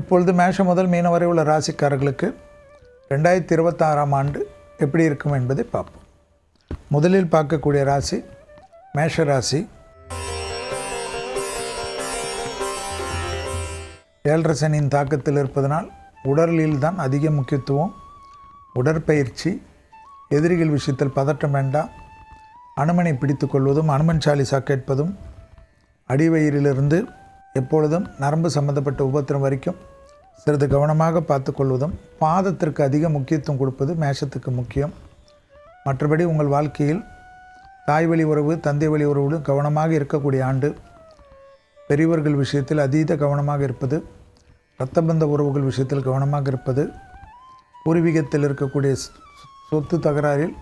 இப்பொழுது மேஷம் முதல் மீனம் வரை உள்ள ராசிக்காரர்களுக்கு 2026ஆம் ஆண்டு எப்படி இருக்கும் என்பதை பார்ப்போம். முதலில் பார்க்கக்கூடிய ராசி மேஷ ராசி. 7 சனியின் தாக்கத்தில் இருப்பதனால் உடலில் தான் அதிக முக்கியத்துவம். உடற்பயிற்சி, எதிரிகள் விஷயத்தில் பதட்டம் வேண்டாம். அனுமனை பிடித்து கொள்வதும் அனுமன் சாலிசா கேட்பதும், அடிவயிறிலிருந்து எப்பொழுதும் நரம்பு சம்பந்தப்பட்ட உபத்திரம் வரைக்கும் சிறிது கவனமாக பார்த்து கொள்வதும், பாதத்திற்கு அதிக முக்கியத்துவம் கொடுப்பது மேஷத்துக்கு முக்கியம். மற்றபடி உங்கள் வாழ்க்கையில் தாய் வழி உறவு, தந்தை வழி உறவுடன் கவனமாக இருக்கக்கூடிய ஆண்டு. பெரியவர்கள் விஷயத்தில் அதீத கவனமாக இருப்பது, இரத்தபந்த உறவுகள் விஷயத்தில் கவனமாக இருப்பது, பூர்வீகத்தில் இருக்கக்கூடிய சொத்து தகராறில்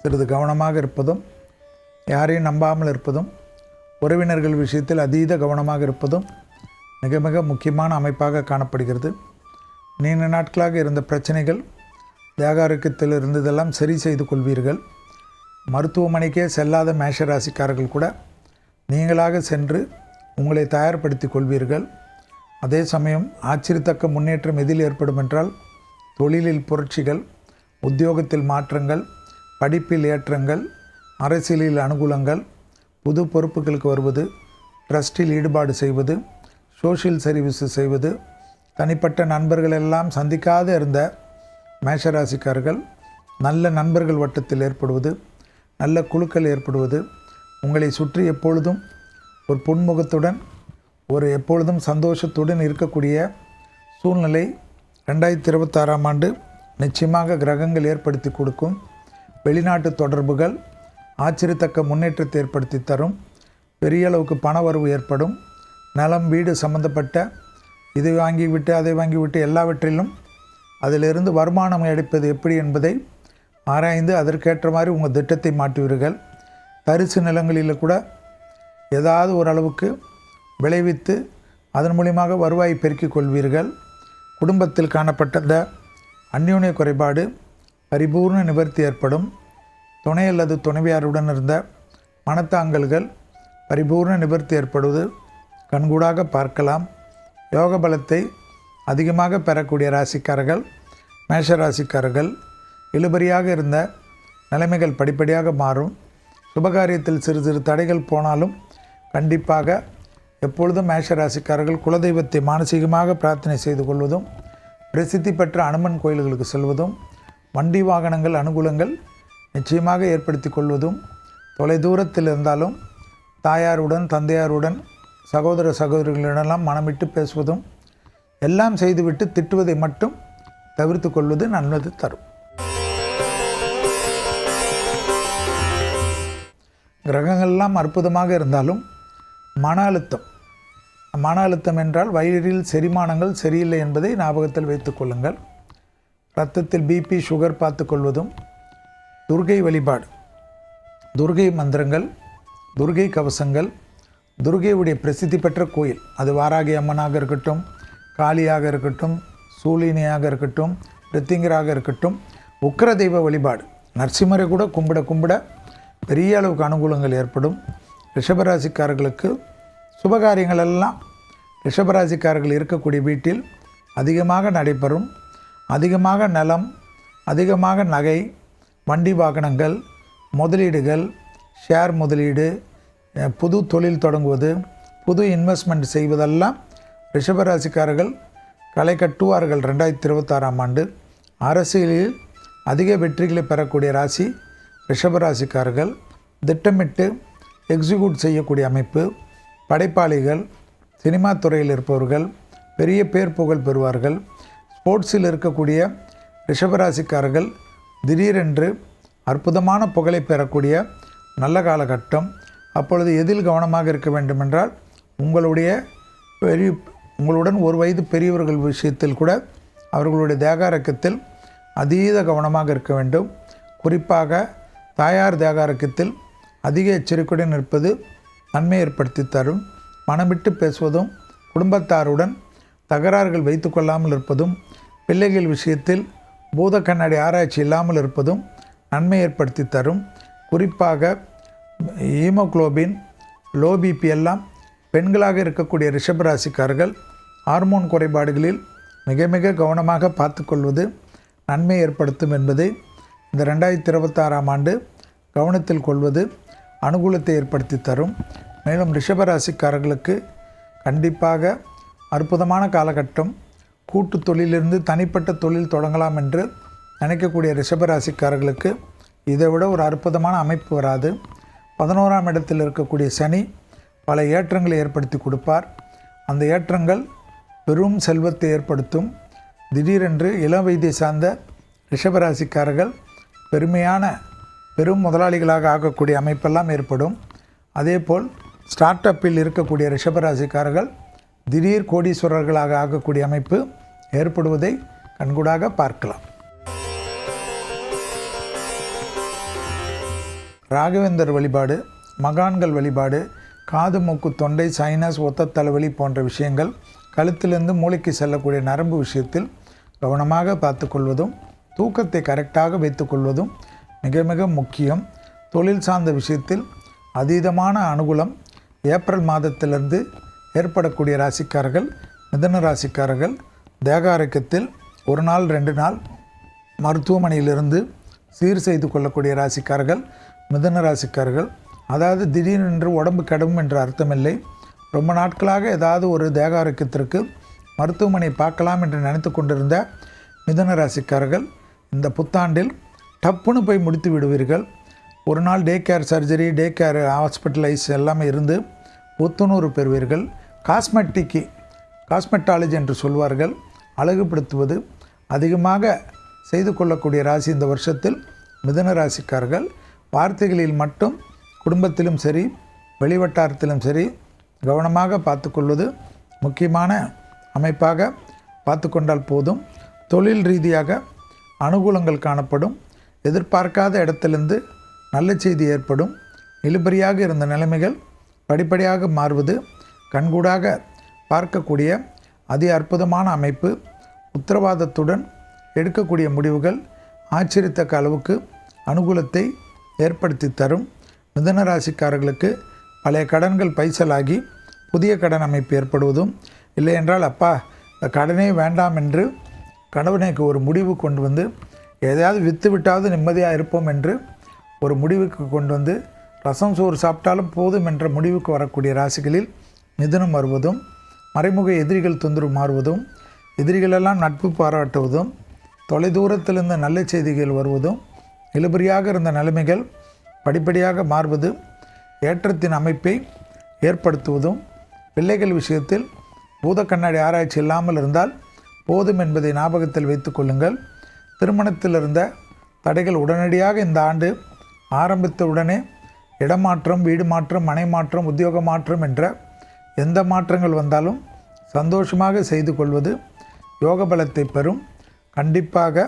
சிறிது கவனமாக இருப்பதும், யாரையும் நம்பாமல் இருப்பதும், உறவினர்கள் விஷயத்தில் அதீத கவனமாக இருப்பதும் மிக மிக முக்கியமான அமைப்பாக காணப்படுகிறது. நீண்ட நாட்களாக இருந்த பிரச்சனைகள், தேகாரோக்கியத்தில் இருந்ததெல்லாம் சரி செய்து கொள்வீர்கள். மருத்துவமனைக்கே செல்லாத மேஷராசிக்காரர்கள் கூட நீங்களாக சென்று உங்களை தயார்படுத்தி கொள்வீர்கள். அதே சமயம் ஆச்சரியத்தக்க முன்னேற்றம் எதில் ஏற்படும் என்றால், தொழிலில் புரட்சிகள், உத்தியோகத்தில் மாற்றங்கள், படிப்பில் ஏற்றங்கள், அரசியலில் அனுகூலங்கள், புது பொறுப்புகளுக்கு வருவது, ட்ரஸ்டில் ஈடுபாடு செய்வது, சோஷியல் சர்வீஸ் செய்வது, தனிப்பட்ட நண்பர்கள் எல்லாம் சந்திக்காத இருந்த மேஷராசிக்காரர்கள் நல்ல நண்பர்கள் வட்டத்தில் ஏற்படுவது, நல்ல குழுக்கள் ஏற்படுவது, உங்களை சுற்றி எப்பொழுதும் ஒரு புன்முகத்துடன், ஒரு எப்பொழுதும் சந்தோஷத்துடன் இருக்கக்கூடிய சூழ்நிலை 2026ஆம் ஆண்டு நிச்சயமாக கிரகங்கள் ஏற்படுத்தி கொடுக்கும். வெளிநாட்டு தொடர்புகள் ஆச்சரியத்தக்க முன்னேற்றத்தை ஏற்படுத்தி தரும். பெரிய அளவுக்கு பண வரவு ஏற்படும். நலம், வீடு சம்பந்தப்பட்ட இதை வாங்கிவிட்டு அதை வாங்கிவிட்டு எல்லாவற்றிலும் அதிலிருந்து வருமானம் எடுப்பது எப்படி என்பதை ஆராய்ந்து அதற்கேற்ற மாதிரி உங்கள் திட்டத்தை மாற்றுவீர்கள். தரிசு நிலங்களில் கூட ஏதாவது ஓரளவுக்கு விளைவித்து அதன் மூலியமாக வருவாயை பெருக்கிக் கொள்வீர்கள். குடும்பத்தில் காணப்பட்ட அந்யோன்ய குறைபாடு பரிபூர்ண நிவர்த்தி ஏற்படும். துணை அல்லது துணைவியாருடன் இருந்த மனத்தாங்கல்கள் பரிபூர்ண நிவர்த்தி ஏற்படுவது கண்கூடாக பார்க்கலாம். யோக பலத்தை அதிகமாக பெறக்கூடிய ராசிக்காரர்கள் மேஷராசிக்காரர்கள். இழுபறியாக இருந்த நிலைமைகள் படிப்படியாக மாறும். சுபகாரியத்தில் சிறு சிறு தடைகள் போனாலும் கண்டிப்பாக எப்பொழுதும் மேஷராசிக்காரர்கள் குலதெய்வத்தை மானசீகமாக பிரார்த்தனை செய்து கொள்வதும், பிரசித்தி பெற்ற அனுமன் கோயில்களுக்கு செல்வதும், வண்டி வாகனங்கள் அனுகூலங்கள் நிச்சயமாக ஏற்படுத்தி கொள்வதும், தொலைதூரத்தில் இருந்தாலும் தாயாருடன், தந்தையாருடன், சகோதர சகோதரிகளிடெல்லாம் மனமிட்டு பேசுவதும், எல்லாம் செய்துவிட்டு திட்டுவதை மட்டும் தவிர்த்து கொள்வது நன்மை தரும். கிரகங்கள்லாம் அற்புதமாக இருந்தாலும் மன அழுத்தம் என்றால் வயிறில் செரிமானங்கள் சரியில்லை என்பதை ஞாபகத்தில் வைத்துக் கொள்ளுங்கள். இரத்தத்தில் பிபி, சுகர் பார்த்து கொள்வதும், துர்கை வழிபாடு, துர்கை மந்திரங்கள், துர்கை கவசங்கள், துர்கையுடைய பிரசித்தி பெற்ற கோயில், அது வாராகி அம்மனாக இருக்கட்டும், காளியாக இருக்கட்டும், சூலினியாக இருக்கட்டும், பிரித்திங்கராக இருக்கட்டும், உக்கிர தெய்வ வழிபாடு, நரசிம்மரை கூட கும்பிட பெரிய அளவுக்கு அனுகூலங்கள் ஏற்படும். ரிஷபராசிக்காரர்களுக்கு சுபகாரியங்கள் எல்லாம் ரிஷபராசிக்காரர்கள் இருக்கக்கூடிய வீட்டில் அதிகமாக நடைபெறும். அதிகமாக நிலம், அதிகமாக நகை, வண்டி வாகனங்கள், முதலீடுகள், ஷேர் முதலீடு, புது தொழில் தொடங்குவது, புது இன்வெஸ்ட்மெண்ட் செய்வதெல்லாம் ரிஷபராசிக்காரர்கள் களை கட்டுவார்கள். 2026ஆம் ஆண்டு அரசியலில் அதிக வெற்றிகளை பெறக்கூடிய ராசி ரிஷபராசிக்காரர்கள். திட்டமிட்டு எக்ஸிக்யூட் செய்யக்கூடிய அமைப்பு. படைப்பாளிகள், சினிமா துறையில் இருப்பவர்கள் பெரிய பேர் புகழ் பெறுவார்கள். ஸ்போர்ட்ஸில் இருக்கக்கூடிய ரிஷபராசிக்காரர்கள் திடீரென்று அற்புதமான புகழை பெறக்கூடிய நல்ல காலகட்டம். அப்பொழுது எதில் கவனமாக இருக்க வேண்டுமென்றால், உங்களுடன் ஒரு வயது பெரியவர்கள் விஷயத்தில் கூட அவர்களுடைய தேகாரோக்கியத்தில் அதீத கவனமாக இருக்க வேண்டும். குறிப்பாக தாயார் தேகாரோக்கியத்தில் அதிக எச்சரிக்கையுடன் இருப்பது நன்மை ஏற்படுத்தி தரும். மனமிட்டு பேசுவதும், குடும்பத்தாருடன் தகராறுகள் வைத்து கொள்ளாமல் இருப்பதும், பிள்ளைகள் விஷயத்தில் பூத கண்ணாடி ஆராய்ச்சி இல்லாமல் இருப்பதும் நன்மை ஏற்படுத்தி தரும். குறிப்பாக ஹீமோகுளோபின், லோ பிபி எல்லாம் பெண்களாக இருக்கக்கூடிய ரிஷபராசிக்காரர்கள் ஹார்மோன் குறைபாடுகளில் மிக மிக கவனமாக பார்த்துக்கொள்வது நன்மை ஏற்படுத்தும் என்பதை இந்த 2026ஆம் ஆண்டு கவனத்தில் கொள்வது அனுகூலத்தை ஏற்படுத்தி தரும். மேலும் ரிஷபராசிக்காரர்களுக்கு கண்டிப்பாக அற்புதமான காலகட்டம். கூட்டு தொழிலிருந்து தனிப்பட்ட தொழில் தொடங்கலாம் என்று நினைக்கக்கூடிய ரிஷபராசிக்காரர்களுக்கு இதை விட ஒரு அற்புதமான அமைப்பு வராது. 11ஆம் இடத்தில் இருக்கக்கூடிய சனி பல ஏற்றங்களை ஏற்படுத்தி கொடுப்பார். அந்த ஏற்றங்கள் பெரும் செல்வத்தை ஏற்படுத்தும். திடீரென்று இளம் வயதை சார்ந்த ரிஷபராசிக்காரர்கள் பெரும் முதலாளிகளாக ஆகக்கூடிய அமைப்பெல்லாம் ஏற்படும். அதேபோல் ஸ்டார்ட் அப்பில் இருக்கக்கூடிய ரிஷபராசிக்காரர்கள் திடீர் கோடீஸ்வரர்களாக ஆகக்கூடிய அமைப்பு ஏற்படுவதை கண்கூடாக பார்க்கலாம். ராகவேந்தர் வழிபாடு, மகான்கள் வழிபாடு, காது மூக்கு தொண்டை சைனஸ் ஒத்த தலைவலி போன்ற விஷயங்கள், கழுத்திலிருந்து மூளைக்கு செல்லக்கூடிய நரம்பு விஷயத்தில் கவனமாக பார்த்துக்கொள்வதும் தூக்கத்தை கரெக்டாக வைத்துக்கொள்வதும் மிக மிக முக்கியம். தொழில் சார்ந்த விஷயத்தில் அதீதமான அனுகூலம் ஏப்ரல் மாதத்திலிருந்து ஏற்படக்கூடிய ராசிக்காரர்கள், மிதுன ராசிக்காரர்கள் தேக ஆரோக்கியத்தில் 1 நாள் 2 நாள் மருத்துவமனையிலிருந்து சீர் செய்து கொள்ளக்கூடிய ராசிக்காரர்கள் மிதுன ராசிக்காரர்கள். அதாவது திடீரென்று உடம்பு கெடும் என்ற அர்த்தமில்லை. ரொம்ப நாட்களாக ஏதாவது ஒரு தேக ஆரோக்கியத்திற்கு மருத்துவமனை பார்க்கலாம் என்று நினைத்து கொண்டிருந்த மிதுன ராசிக்காரர்கள் இந்த புத்தாண்டில் டப்புன்னு போய் முடித்து விடுவீர்கள். 1 நாள் day care surgery, day care hospitalise எல்லாமே இருந்து புத்துணர்வு பெறுவீர்கள். காஸ்மெட்டாலஜி என்று சொல்வார்கள், அழகுபடுத்துவது அதிகமாக செய்து கொள்ளக்கூடிய ராசி இந்த வருஷத்தில் மிதுன ராசிக்காரர்கள். வார்த்தைகளில் மட்டும் குடும்பத்திலும் சரி வெளிவட்டாரத்திலும் சரி கவனமாக பார்த்துக்கொள்வது முக்கியமான அமைப்பாக பார்த்து கொண்டால் போதும். தொழில் ரீதியாக அனுகூலங்கள் காணப்படும். எதிர்பார்க்காத இடத்திலிருந்து நல்ல செய்தி ஏற்படும். இழுபறியாக இருந்த நிலைமைகள் படிப்படியாக மாறுவது கண்கூடாக பார்க்கக்கூடிய அதி அற்புதமான அமைப்பு. உத்தரவாதத்துடன் எடுக்கக்கூடிய முடிவுகள் ஆச்சரியத்தக்க அளவுக்கு அனுகூலத்தை ஏற்படுத்தி தரும். மிதுன ராசிக்காரர்களுக்கு பழைய கடன்கள் பைசலாகி புதிய கடன் அமைப்பு ஏற்படுவதும், இல்லை என்றால் அப்பா இந்த கடனே வேண்டாம் என்று கடவுளுக்கு ஒரு முடிவு கொண்டு வந்து எதையாவது விற்று விட்டாவது நிம்மதியாக இருப்போம் என்று ஒரு முடிவுக்கு கொண்டு வந்து ரசம் சோறு சாப்பிட்டாலும் போதும் என்ற முடிவுக்கு வரக்கூடிய ராசிகளில் மிதுனம் வருவதும், மறைமுக எதிரிகள் தொந்தரவு மாறுவதும், எதிரிகளெல்லாம் நட்பு பாராட்டுவதும், தொலைதூரத்திலிருந்து நல்ல செய்திகள் வருவதும், இழுபறியாக இருந்த நிலைமைகள் படிப்படியாக மாறுவது, ஏற்றத்தின் அமைப்பை ஏற்படுத்துவதும், பிள்ளைகள் விஷயத்தில் பூத கண்ணாடி ஆராய்ச்சி இல்லாமல் இருந்தால் போதும் என்பதை ஞாபகத்தில் வைத்து கொள்ளுங்கள். திருமணத்தில் இருந்த தடைகள் உடனடியாக இந்த ஆண்டு ஆரம்பித்தவுடனே இடமாற்றம், வீடு மாற்றம், மனை மாற்றம், உத்தியோக மாற்றம் என்ற எந்த மாற்றங்கள் வந்தாலும் சந்தோஷமாக செய்து கொள்வது யோக பலத்தை பெறும். கண்டிப்பாக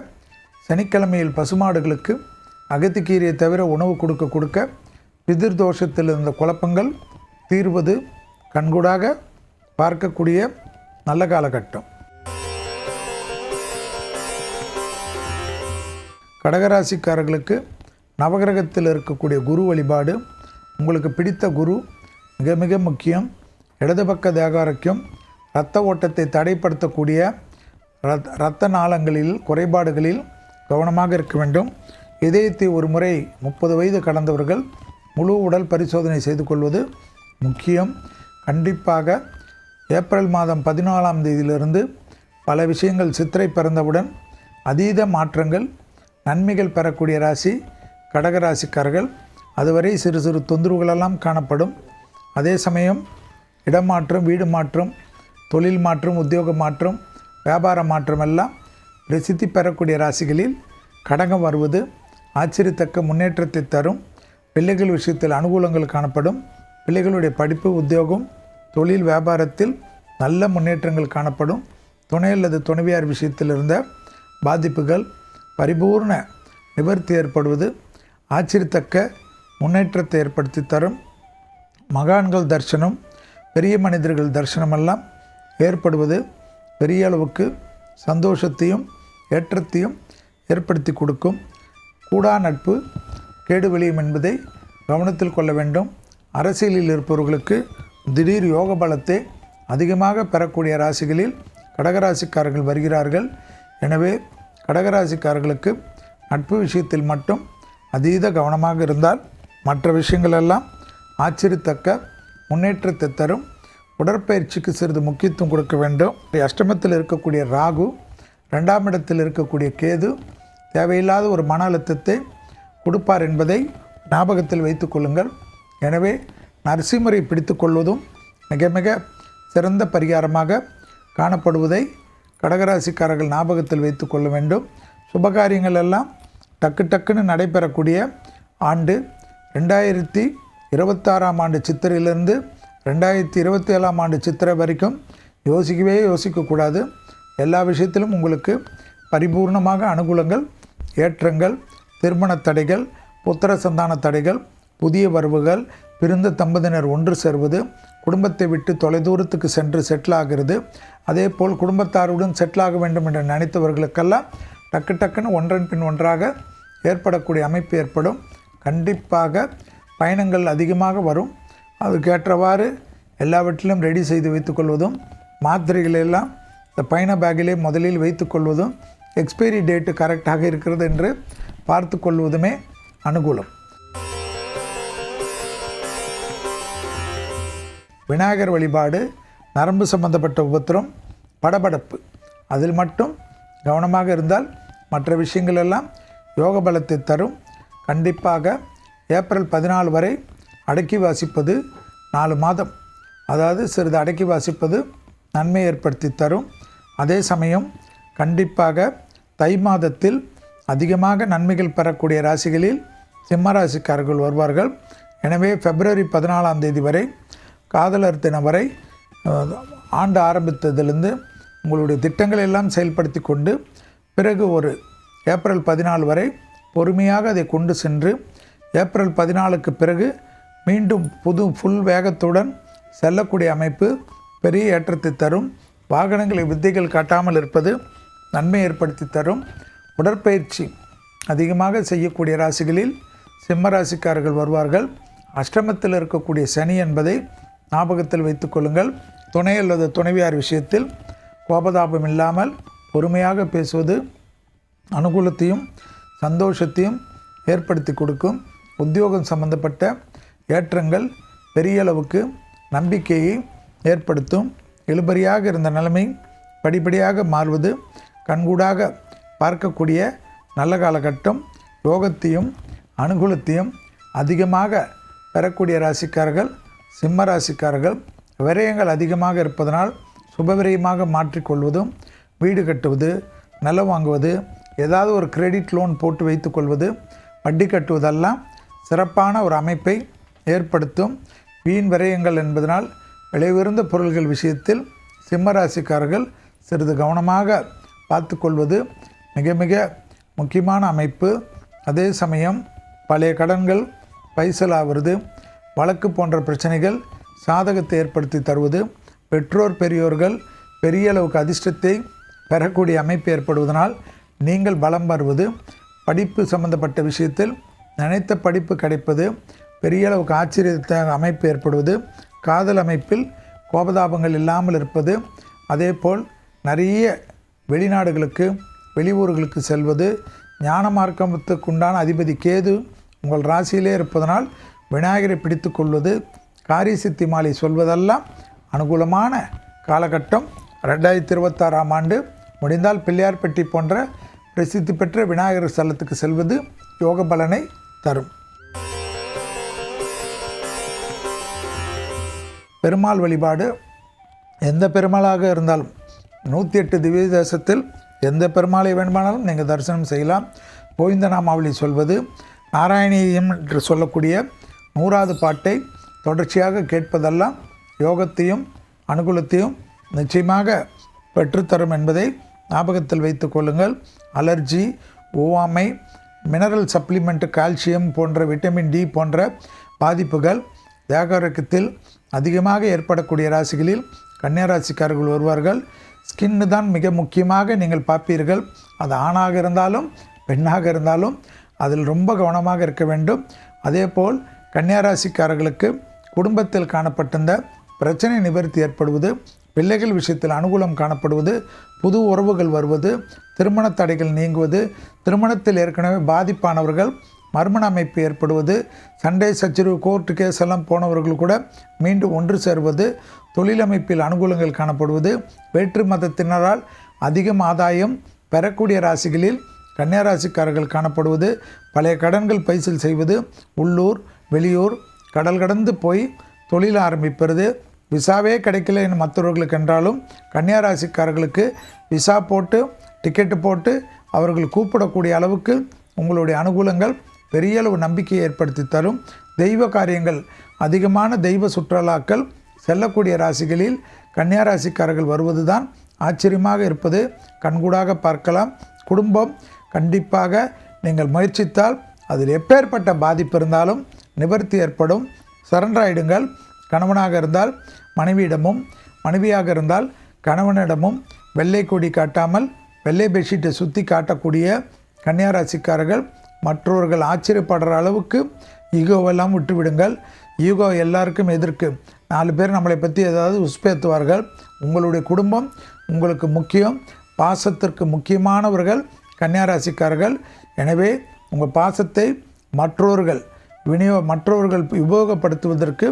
சனிக்கிழமையில் பசுமாடுகளுக்கு அகத்திக்கீரையை தவிர உணவு கொடுக்க பிதிர் தோஷத்தில் இருந்த குழப்பங்கள் தீர்வது கண்கூடாக பார்க்கக்கூடிய நல்ல காலகட்டம். கடகராசிக்காரர்களுக்கு நவகிரகத்தில் இருக்கக்கூடிய குரு வழிபாடு, உங்களுக்கு பிடித்த குரு மிக மிக முக்கியம். இடது பக்க தேகாரோக்கியம், இரத்த ஓட்டத்தை தடைப்படுத்தக்கூடிய இரத்த நாளங்களில் குறைபாடுகளில் கவனமாக இருக்க வேண்டும். இதயத்தை ஒரு முறை 30 வயது கடந்தவர்கள் முழு உடல் பரிசோதனை செய்து கொள்வது முக்கியம். கண்டிப்பாக ஏப்ரல் மாதம் 14ஆம் தேதியிலிருந்து பல விஷயங்கள் சித்திரை பிறந்தவுடன் அதீத மாற்றங்கள் நன்மைகள் பெறக்கூடிய ராசி கடகராசிக்காரர்கள். அதுவரை சிறு சிறு தொந்தரவுகளெல்லாம் காணப்படும். அதே சமயம் இடமாற்றம், வீடு மாற்றம், தொழில் மாற்றம், உத்தியோக மாற்றம், வியாபார மாற்றம் எல்லாம் பிரசித்தி பெறக்கூடிய ராசிகளில் கடகம் வருவது ஆச்சரியத்தக்க முன்னேற்றத்தை தரும். பிள்ளைகள் விஷயத்தில் அனுகூலங்கள் காணப்படும். பிள்ளைகளுடைய படிப்பு, உத்தியோகம், தொழில், வியாபாரத்தில் நல்ல முன்னேற்றங்கள் காணப்படும். துணை அல்லது துணைவியார் விஷயத்தில் இருந்த பாதிப்புகள் பரிபூர்ண நிவர்த்தி ஏற்படுவது ஆச்சரியத்தக்க முன்னேற்றத்தை ஏற்படுத்தி தரும். மகான்கள் தரிசனம், பெரிய மனிதர்கள் தரிசனமெல்லாம் ஏற்படுவது பெரிய அளவுக்கு சந்தோஷத்தையும் ஏற்றத்தையும் ஏற்படுத்தி கொடுக்கும். கூடா நட்பு கேடு விளையும் என்பதை கவனத்தில் கொள்ள வேண்டும். அரசியலில் இருப்பவர்களுக்கு திடீர் யோக பலத்தை அதிகமாக பெறக்கூடிய ராசிகளில் கடகராசிக்காரர்கள் வருகிறார்கள். எனவே கடகராசிக்காரர்களுக்கு நட்பு விஷயத்தில் மட்டும் அதீத கவனமாக இருந்தால் மற்ற விஷயங்களெல்லாம் ஆச்சரியத்தக்க முன்னேற்றத்தை தரும். உடற்பயிற்சிக்கு சிறிது முக்கியத்துவம் கொடுக்க வேண்டும். அஷ்டமத்தில் இருக்கக்கூடிய ராகு, 2ஆம் இடத்தில் இருக்கக்கூடிய கேது தேவையில்லாத ஒரு மன அழுத்தத்தை கொடுப்பார் என்பதை ஞாபகத்தில் வைத்து கொள்ளுங்கள். எனவே நரசிம்மரை பிடித்து கொள்வதும் மிக மிக சிறந்த பரிகாரமாக காணப்படுவதை கடகராசிக்காரர்கள் ஞாபகத்தில் வைத்து கொள்ள வேண்டும். சுபகாரியங்கள் எல்லாம் டக்குன்னு நடைபெறக்கூடிய ஆண்டு 2026ஆம் ஆண்டு சித்திரையிலிருந்து 2027ஆம் ஆண்டு சித்திரை வரைக்கும் யோசிக்கக்கூடாது. எல்லா விஷயத்திலும் உங்களுக்கு பரிபூர்ணமாக அனுகூலங்கள், ஏற்றங்கள், திருமண தடைகள், புத்திர சந்தான தடைகள், புதிய வரவுகள், பிரிந்த தம்பதியினர் ஒன்று சேர்வது, குடும்பத்தை விட்டு தொலைதூரத்துக்கு சென்று செட்டில் ஆகிறது, அதே போல் குடும்பத்தாருடன் செட்டில் ஆக வேண்டும் என்று நினைத்தவர்களுக்கெல்லாம் டக்குன்னு ஒன்றன் பின் ஒன்றாக ஏற்படக்கூடிய அமைப்பு ஏற்படும். கண்டிப்பாக பயணங்கள் அதிகமாக வரும். அதுக்கேற்றவாறு எல்லாவற்றிலும் ரெடி செய்து வைத்துக்கொள்வதும், மாத்திரைகளெல்லாம் இந்த பயண பேக்கிலே முதலில் வைத்துக்கொள்வதும், எக்ஸ்பைரி டேட்டு கரெக்டாக இருக்கிறது என்று பார்த்து கொள்வதுமே அனுகூலம். விநாயகர் வழிபாடு, நரம்பு சம்பந்தப்பட்ட உபத்திரம், படபடப்பு, அதில் மட்டும் கவனமாக இருந்தால் மற்ற விஷயங்கள் எல்லாம் யோக பலத்தை தரும். கண்டிப்பாக ஏப்ரல் 14 வரை அடக்கி வாசிப்பது 4 மாதம், அதாவது சிறிது அடக்கி வாசிப்பது நன்மை ஏற்படுத்தி தரும். அதே சமயம் கண்டிப்பாக தை மாதத்தில் அதிகமாக நன்மைகள் பெறக்கூடிய ராசிகளில் சிம்ம ராசிக்காரர்கள் வருவார்கள். எனவே பிப்ரவரி 14ஆம் தேதி வரை, காதலர் தினம் வரை, ஆண்டு ஆரம்பித்ததிலிருந்து உங்களுடைய திட்டங்களை எல்லாம் செயல்படுத்தி கொண்டு பிறகு ஒரு ஏப்ரல் 14 வரை பொறுமையாக அதை கொண்டு சென்று ஏப்ரல் 14க்கு பிறகு மீண்டும் ஃபுல் வேகத்துடன் செல்லக்கூடிய அமைப்பு பெரிய ஏற்றத்தை தரும். வாகனங்களை வித்தைகள் காட்டாமல் இருப்பது நன்மை ஏற்படுத்தி தரும். உடற்பயிற்சி அதிகமாக செய்யக்கூடிய ராசிகளில் சிம்ம ராசிக்காரர்கள் வருவார்கள். அஷ்டமத்தில் இருக்கக்கூடிய சனி என்பதை ஞாபகத்தில் வைத்துக் கொள்ளுங்கள். துணை அல்லது துணைவியார் விஷயத்தில் கோபதாபம் இல்லாமல் பொறுமையாக பேசுவது அனுகூலத்தையும் சந்தோஷத்தையும் ஏற்படுத்தி கொடுக்கும். உத்தியோகம் சம்பந்தப்பட்ட ஏற்றங்கள் பெரிய அளவுக்கு நம்பிக்கையை ஏற்படுத்தும். இழுபறியாக இருந்த நிலைமை படிப்படியாக மாறுவது கண்கூடாக பார்க்கக்கூடிய நல்ல காலகட்டம். யோகத்தையும் அனுகூலத்தையும் அதிகமாக பெறக்கூடிய ராசிக்காரர்கள் சிம்ம ராசிக்காரர்கள். விரயங்கள் அதிகமாக இருப்பதனால் சுபவிரயமாக மாற்றிக்கொள்வதும், வீடு கட்டுவது, நிலம் வாங்குவது, ஏதாவது ஒரு கிரெடிட் லோன் போட்டு வைத்து கொள்வது, வட்டி கட்டுவதெல்லாம் சிறப்பான ஒரு அமைப்பை ஏற்படுத்தும். வீண் விரயங்கள் என்பதனால் விலையுயர்ந்த பொருள்கள் விஷயத்தில் சிம்ம ராசிக்காரர்கள் சிறிது கவனமாக பார்த்து கொள்வது மிக மிக முக்கியமான அமைப்பு. அதே சமயம் பழைய கடன்கள் பைசலாவது, வழக்கு போன்ற பிரச்சனைகள் சாதகத்தை ஏற்படுத்தி தருவது, பெற்றோர் பெரியோர்கள் பெரிய அளவுக்கு அதிர்ஷ்டத்தை பெறக்கூடிய அமைப்பு ஏற்படுவதனால் நீங்கள் பலம் வருவது, படிப்பு சம்பந்தப்பட்ட விஷயத்தில் நினைத்த படிப்பு கிடைப்பது, பெரிய அளவுக்கு ஆச்சரியத்த அமைப்பு ஏற்படுவது, காதல் அமைப்பில் கோபதாபங்கள் இல்லாமல் இருப்பது, அதே போல் நிறைய வெளிநாடுகளுக்கு வெளியூர்களுக்கு செல்வது, ஞான மார்க்கத்துக்குண்டான அதிபதி கேது உங்கள் ராசியிலே இருப்பதனால் விநாயகரை பிடித்து கொள்வது, காரிய சித்தி மாலை சொல்வதெல்லாம் அனுகூலமான காலகட்டம். 2026ஆம் ஆண்டு முடிந்தால் பிள்ளையார்பட்டி போன்ற பிரசித்தி பெற்ற விநாயகர் ஸ்தலத்துக்கு செல்வது யோக பலனை தரும். பெருமாள் வழிபாடு எந்த பெருமாளாக இருந்தாலும் 108 திவ்ய தேசத்தில் எந்த பெருமாளை வேண்டுமானாலும் நீங்கள் தரிசனம் செய்யலாம். கோவிந்த நாமாவளி சொல்வது, நாராயணீயம் என்று சொல்லக்கூடிய 100வது பாட்டை தொடர்ச்சியாக கேட்பதெல்லாம் யோகத்தையும் அனுகூலத்தையும் நிச்சயமாக பெற்றுத்தரும் என்பதை ஞாபகத்தில் வைத்து கொள்ளுங்கள். அலர்ஜி, ஓவாமை, மினரல் சப்ளிமெண்ட், கால்சியம் போன்ற விட்டமின் டி போன்ற பாதிப்புகள் தேகரக்கத்தில் அதிகமாக ஏற்படக்கூடிய ராசிகளில் கன்னியாராசிக்காரர்கள் வருவார்கள். ஸ்கின்னு தான் மிக முக்கியமாக நீங்கள் பார்ப்பீர்கள். அது ஆணாக இருந்தாலும் பெண்ணாக இருந்தாலும் அதில் ரொம்ப கவனமாக இருக்க வேண்டும். அதே போல் கன்னியாராசிக்காரர்களுக்கு குடும்பத்தில் காணப்பட்டிருந்த பிரச்சனை நிவர்த்தி ஏற்படுவது, பிள்ளைகள் விஷயத்தில் அனுகூலம் காணப்படுவது, புது உறவுகள் வருவது, திருமண தடைகள் நீங்குவது, திருமணத்தில் ஏற்கனவே பாதிப்பானவர்கள் மர்மண அமைப்பு ஏற்படுவது, சண்டை சச்சரவு கோர்ட்டு கேஸ் எல்லாம் போனவர்கள் கூட மீண்டும் ஒன்று சேர்வது, தொழில் அமைப்பில் அனுகூலங்கள் காணப்படுவது, வேற்று மதத்தினரால் அதிகம் ஆதாயம் பெறக்கூடிய ராசிகளில் கன்னியா ராசிக்காரர்கள் காணப்படுவது, பழைய கடன்கள் பைசல் செய்வது, உள்ளூர் வெளியூர் கடல் கடந்து போய் தொழில் ஆரம்பிப்பது, விசாவே கிடைக்கல என்று மற்றவர்களுக்கு என்றாலும் கன்னியா ராசிக்காரர்களுக்கு விசா போட்டு டிக்கெட்டு போட்டு அவர்கள் கூப்பிடக்கூடிய அளவுக்கு உங்களுடைய அனுகூலங்கள் பெரிய அளவு நம்பிக்கையை ஏற்படுத்தி தரும். தெய்வ காரியங்கள் அதிகமான தெய்வ சுற்றுலாக்கள் செல்லக்கூடிய ராசிகளில் கன்னியா ராசிக்காரர்கள் வருவது தான் ஆச்சரியமாக இருப்பது கண்கூடாக பார்க்கலாம். குடும்பம் கண்டிப்பாக நீங்கள் முயற்சித்தால் அதில் எப்பேற்பட்ட பாதிப்பு இருந்தாலும் நிவர்த்தி ஏற்படும். சரண்டராயிடுங்கள். கணவனாக இருந்தால் மனைவியிடமும், மனைவியாக இருந்தால் கணவனிடமும் வெள்ளை கொடி காட்டாமல் வெள்ளை பெட்ஷீட்டை சுற்றி காட்டக்கூடிய கன்னியா ராசிக்காரர்கள் மற்றவர்கள் ஆச்சரியப்படுற அளவுக்கு ஈகோவெல்லாம் விட்டுவிடுங்கள். ஈகோ எல்லாருக்கும் எதிர்க்கு. 4 பேர் நம்மளை பற்றி ஏதாவது உஸ்பேத்துவார்கள். உங்களுடைய குடும்பம் உங்களுக்கு முக்கியம். பாசத்திற்கு முக்கியமானவர்கள் கன்னியா ராசிக்காரர்கள். எனவே உங்கள் பாசத்தை மற்றவர்கள் உபயோகப்படுத்துவதற்கு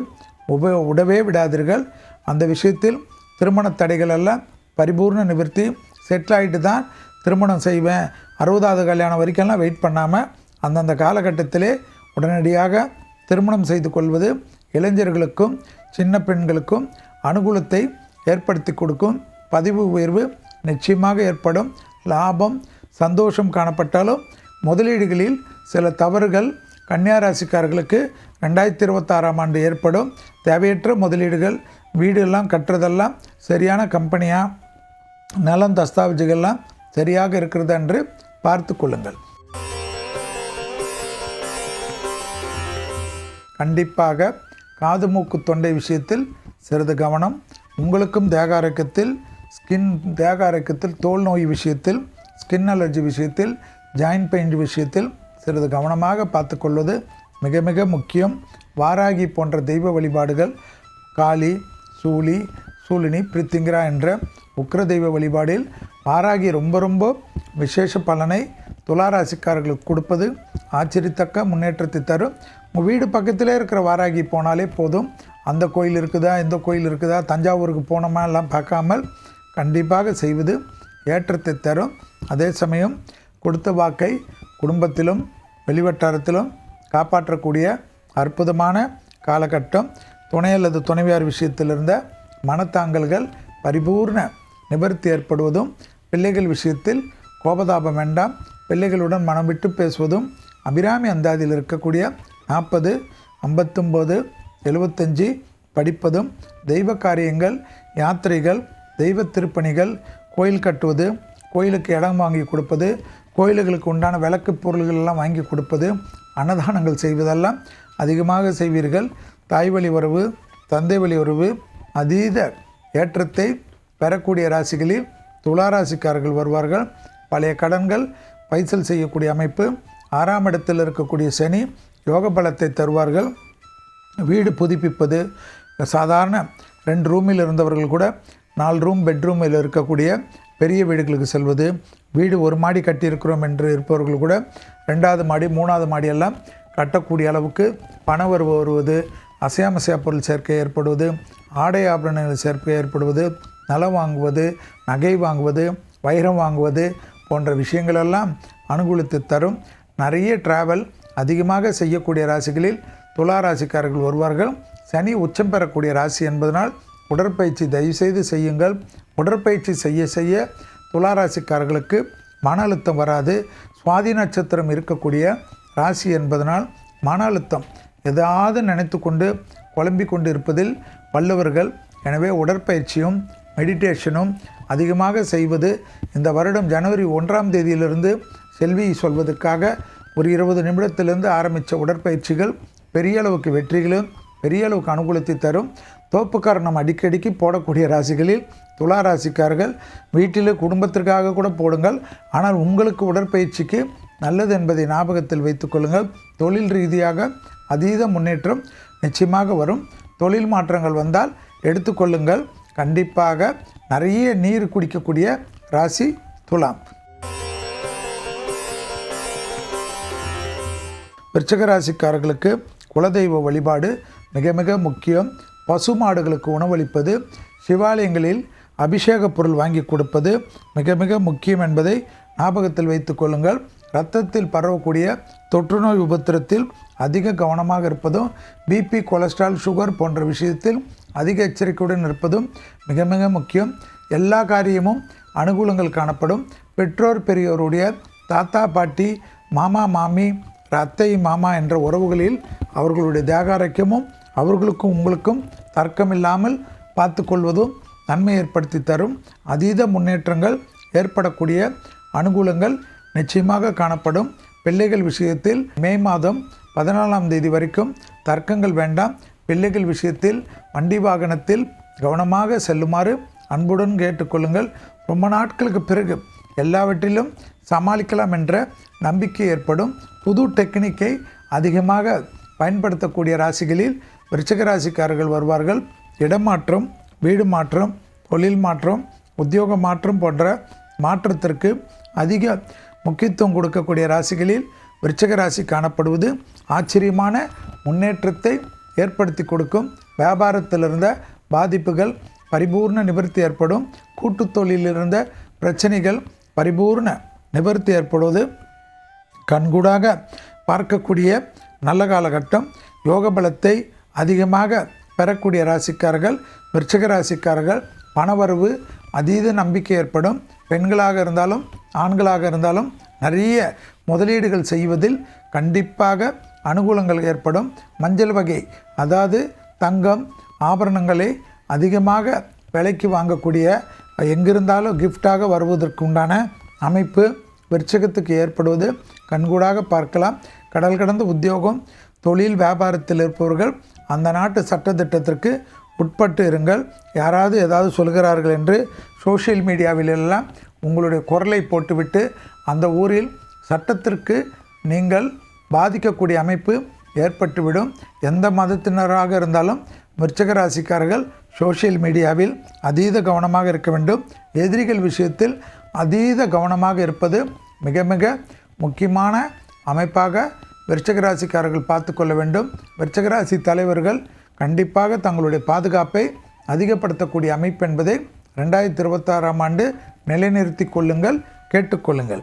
விடவே விடாதீர்கள். அந்த விஷயத்தில் திருமண தடைகள் எல்லாம் பரிபூர்ண நிவர்த்தி. செட்டில் ஆகிட்டு தான் திருமணம் செய்வேன், 60வது கல்யாணம் வரைக்கும்லாம் வெயிட் பண்ணாமல் அந்தந்த காலகட்டத்திலே உடனடியாக திருமணம் செய்து கொள்வது இளைஞர்களுக்கும் சின்ன பெண்களுக்கும் அனுகூலத்தை ஏற்படுத்தி கொடுக்கும். பதிவு உயர்வு நிச்சயமாக ஏற்படும். லாபம் சந்தோஷம் காணப்பட்டாலும் முதலீடுகளில் சில தவறுகள் கன்னியா ராசிக்காரர்களுக்கு 2026ஆம் ஆண்டு ஏற்படும். தேவையற்ற முதலீடுகள், வீடு எல்லாம் கட்டுறதெல்லாம் சரியான கம்பெனியாக, நலம் தஸ்தாவேஜுகள்லாம் சரியாக இருக்கிறது என்று பார்த்து கொள்ளுங்கள். கண்டிப்பாக காது மூக்கு தொண்டை விஷயத்தில் சிறிது கவனம். உங்களுக்கும் தேக ஆரோக்கியத்தில் தோல் நோய் விஷயத்தில், ஸ்கின் அலர்ஜி விஷயத்தில், ஜாயின்ட் பெயின் விஷயத்தில் சிறிது கவனமாக பார்த்து கொள்வது மிக மிக முக்கியம். வாராகி போன்ற தெய்வ வழிபாடுகள், காளி, சூலினி, பிரித்திங்கிரா என்ற உக்ர தெய்வ வழிபாடில் வாராகி ரொம்ப ரொம்ப விசேஷ பலனை துளாராசிக்காரர்களுக்கு கொடுப்பது ஆச்சரியத்தக்க முன்னேற்றத்தை தரும். உங்கள் வீடு பக்கத்திலே இருக்கிற வாராகி போனாலே போதும். அந்த கோயில் இருக்குதா, இந்த கோயில் இருக்குதா, தஞ்சாவூருக்கு போனோமா எல்லாம் பார்க்காமல் கண்டிப்பாக செய்வது ஏற்றத்தை தரும். அதே சமயம் கொடுத்த வாக்கை குடும்பத்திலும் வெளிவட்டாரத்திலும் காப்பாற்றக்கூடிய அற்புதமான காலகட்டம். துணை அல்லது துணைவியார் விஷயத்தில் இருந்த மனத்தாங்கல்கள் பரிபூர்ண நிவர்த்தி ஏற்படுவதும், பிள்ளைகள் விஷயத்தில் கோபதாபம் வேண்டாம், பிள்ளைகளுடன் மனம் விட்டு பேசுவதும், அபிராமி அந்தாதியில் இருக்கக்கூடிய 40, 59, 75 படிப்பதும், தெய்வ காரியங்கள், யாத்திரைகள், தெய்வ திருப்பணிகள், கோயில் கட்டுவது, கோயிலுக்கு இடம் வாங்கி கொடுப்பது, கோயில்களுக்கு உண்டான விளக்கு பொருள்கள் எல்லாம் வாங்கி கொடுப்பது, அன்னதானங்கள் செய்வதெல்லாம் அதிகமாக செய்வீர்கள். தாய் வழி உறவு, தந்தை வழி உறவு அதீத ஏற்றத்தை பெறக்கூடிய ராசிகளில் துளாராசிக்காரர்கள் வருவார்கள். பழைய கடன்கள் பைசல் செய்யக்கூடிய அமைப்பு. 6ஆம் இடத்தில் இருக்கக்கூடிய சனி யோக பலத்தை தருவார்கள். வீடு புதுப்பிப்பது, சாதாரண 2 ரூமில் இருந்தவர்கள் கூட 4 ரூம் பெட்ரூமில் இருக்கக்கூடிய பெரிய வீடுகளுக்கு செல்வது, வீடு 1 மாடி கட்டியிருக்கிறோம் என்று இருப்பவர்கள் கூட 2வது மாடி 3வது மாடி எல்லாம் கட்டக்கூடிய அளவுக்கு பண வரவு வருவது, அசையாமசையா பொருள் சேர்க்கை ஏற்படுவது, ஆடை ஆபரணங்கள் சேர்க்கை ஏற்படுவது, நிலம் வாங்குவது, நகை வாங்குவது, வைரம் வாங்குவது போன்ற விஷயங்களெல்லாம் அனுகூலித்து தரும். நிறைய டிராவல் அதிகமாக செய்யக்கூடிய ராசிகளில் துளாராசிக்காரர்கள் வருவார்கள். சனி உச்சம் பெறக்கூடிய ராசி என்பதனால் உடற்பயிற்சி தயவுசெய்து செய்யுங்கள். உடற்பயிற்சி செய்ய செய்ய துளாராசிக்காரர்களுக்கு மன அழுத்தம் வராது. சுவாதி நட்சத்திரம் இருக்கக்கூடிய ராசி என்பதனால் மன அழுத்தம் எதாவது நினைத்து கொண்டு குழம்பிக் கொண்டு இருப்பதில் வல்லவர்கள். எனவே உடற்பயிற்சியும் மெடிடேஷனும் அதிகமாக செய்வது இந்த வருடம் ஜனவரி 1ஆம் தேதியிலிருந்து செல்வி சொல்வதற்காக ஒரு 20 நிமிடத்திலிருந்து ஆரம்பித்த உடற்பயிற்சிகள் பெரிய அளவுக்கு வெற்றிகளும் பெரிய அளவுக்கு அனுகூலத்தை தரும். தோப்புக்காரணம் அடிக்கடிக்கு போடக்கூடிய ராசிகளில் துலா ராசிக்காரர்கள் வீட்டில் குடும்பத்திற்காக கூட போடுங்கள். ஆனால் உங்களுக்கு உடற்பயிற்சிக்கு நல்லது என்பதை ஞாபகத்தில் வைத்துக் கொள்ளுங்கள். தொழில் ரீதியாக அதீத முன்னேற்றம் நிச்சயமாக வரும். தொழில் மாற்றங்கள் வந்தால் எடுத்துக்கொள்ளுங்கள். கண்டிப்பாக நிறைய நீர் குடிக்கக்கூடிய ராசி துலாம். விருச்சிக ராசிக்காரர்களுக்கு குலதெய்வ வழிபாடு மிக மிக முக்கியம். பசுமாடுகளுக்கு உணவளிப்பது, சிவாலயங்களில் அபிஷேக பொருள் வாங்கி கொடுப்பது மிக மிக முக்கியம் என்பதை ஞாபகத்தில் வைத்து கொள்ளுங்கள். இரத்தத்தில் பரவக்கூடிய தொற்றுநோய் உபத்திரத்தில் அதிக கவனமாக இருப்பதும், பிபி, கொலஸ்ட்ரால், சுகர் போன்ற விஷயத்தில் அதிக எச்சரிக்கையுடன் இருப்பதும் மிக மிக முக்கியம். எல்லா காரியமும் அனுகூலங்கள் காணப்படும். பெற்றோர் பெரியோருடைய தாத்தா பாட்டி, மாமா மாமி, அத்தை மாமா என்ற உறவுகளில் அவர்களுடைய தேகாரோக்கியமும் அவர்களுக்கும் உங்களுக்கும் தர்க்கமில்லாமல் பார்த்து கொள்வதும் நன்மை ஏற்படுத்தி தரும். அதீத முன்னேற்றங்கள் ஏற்படக்கூடிய அனுகூலங்கள் நிச்சயமாக காணப்படும். பிள்ளைகள் விஷயத்தில் மே மாதம் 14ஆம் தேதி வரைக்கும் தர்க்கங்கள் வேண்டாம். பிள்ளைகள் விஷயத்தில் வண்டி வாகனத்தில் கவனமாக செல்லுமாறு அன்புடன் கேட்டுக்கொள்ளுங்கள். ரொம்ப நாட்களுக்கு பிறகு எல்லாவற்றிலும் சமாளிக்கலாம் என்ற நம்பிக்கை ஏற்படும். புது டெக்னிக்கை அதிகமாக பயன்படுத்தக்கூடிய ராசிகளில் விருச்சிக ராசிக்காரர்கள் வருவார்கள். இடமாற்றம், வீடு மாற்றம், தொழில் மாற்றம், உத்தியோக மாற்றம் போன்ற மாற்றத்திற்கு அதிக முக்கியத்துவம் கொடுக்கக்கூடிய ராசிகளில் விருச்சிக ராசி காணப்படுவது ஆச்சரியமான முன்னேற்றத்தை ஏற்படுத்தி கொடுக்கும். வியாபாரத்தில் இருந்த பாதிப்புகள் பரிபூர்ண நிவர்த்தி ஏற்படும். கூட்டு தொழிலில் இருந்த பிரச்சனைகள் பரிபூர்ண நிவர்த்தி ஏற்படுவது கண்கூடாக பார்க்கக்கூடிய நல்ல காலகட்டம். யோக பலத்தை அதிகமாக பெறக்கூடிய ராசிக்காரர்கள் விருச்சிக ராசிக்காரர்கள். பணவரவு அதீத நம்பிக்கை ஏற்படும். பெண்களாக இருந்தாலும் ஆண்களாக இருந்தாலும் நிறைய முதலீடுகள் செய்வதில் கண்டிப்பாக அனுகூலங்கள் ஏற்படும். மஞ்சள் வகை, அதாவது தங்கம், ஆபரணங்களை அதிகமாக விலைக்கு வாங்கக்கூடிய, எங்கிருந்தாலும் கிஃப்டாக வருவதற்கு உண்டான அமைப்பு விருச்சிகத்துக்கு ஏற்படுவது கண்கூடாக பார்க்கலாம். கடல் கடந்த உத்தியோகம், தொழில், வியாபாரத்தில் இருப்பவர்கள் அந்த நாட்டு சட்டத்திட்டத்திற்கு உட்பட்டு இருங்கள். யாராவது ஏதாவது சொல்கிறார்கள் என்று சோஷியல் மீடியாவிலெல்லாம் உங்களுடைய குரலை போட்டுவிட்டு அந்த ஊரில் சட்டத்திற்கு நீங்கள் பாதிக்கக்கூடிய அமைப்பு ஏற்பட்டுவிடும். எந்த மதத்தினராக இருந்தாலும் விருச்சிக ராசிக்காரர்கள் சோஷியல் மீடியாவில் அதீத கவனமாக இருக்க வேண்டும். எதிரிகள் விஷயத்தில் அதீத கவனமாக இருப்பது மிக மிக முக்கியமான அமைப்பாக விருச்சிக ராசிக்காரர்கள் பார்த்து கொள்ள வேண்டும். விருச்சிக ராசி தலைவர்கள் கண்டிப்பாக தங்களுடைய பாதுகாப்பை அதிகப்படுத்தக்கூடிய அமைப்பு என்பதை 2026ஆம் ஆண்டு நிலைநிறுத்தி கொள்ளுங்கள், கேட்டுக்கொள்ளுங்கள்.